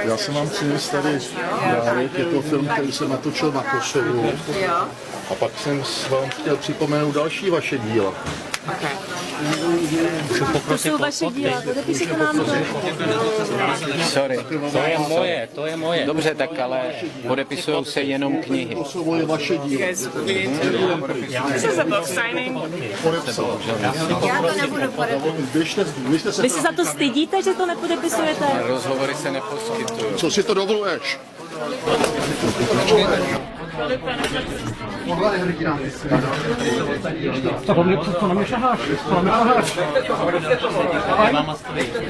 Já jsem vám přinesl tady dárek, je to film, který jsem natočil na Kosovu. A pak jsem vám chtěl připomenout další vaše díla. To jsou vaše díla, podepisujte nám to. Sorry. To je moje. Dobře, tak ale podepisují se jenom knihy. Kosovo je vaše dílo. This is a book signing. Já to nebudu podepisovat. Vy se za to stydíte, že to nepodepisujete? Rozhovory se neposkytují. Co si to dovoluješ? Co na mě šaháš?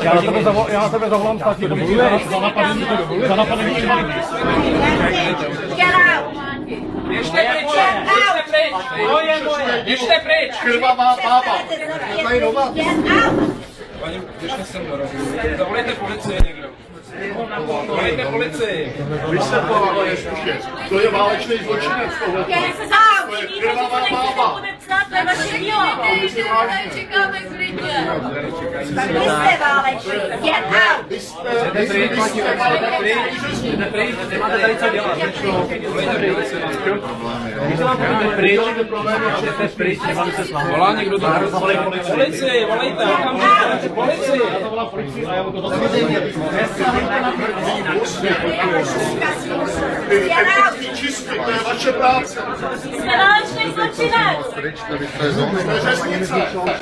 Já na tebe zavolám státní dovoluje. Za napadení. Get out! Běžte pryč! Krvavá bába! Tady nová. Get out! Paní, běžte sem do rohu. Zavolejte policii někdo. Zavolejte policii. Vy jste to neslušně. To je válečný zločinec. Get out! To je krvavá bába. To je vaše dílo. Čekáme klidně. Tak vy jste váleční. Get out! Máte tady co dělat. Volá někdo do policii, volejte, okamžitě, policii. Čistky, to je vaše práce. Jsme válečný zločinec. To je řeznice.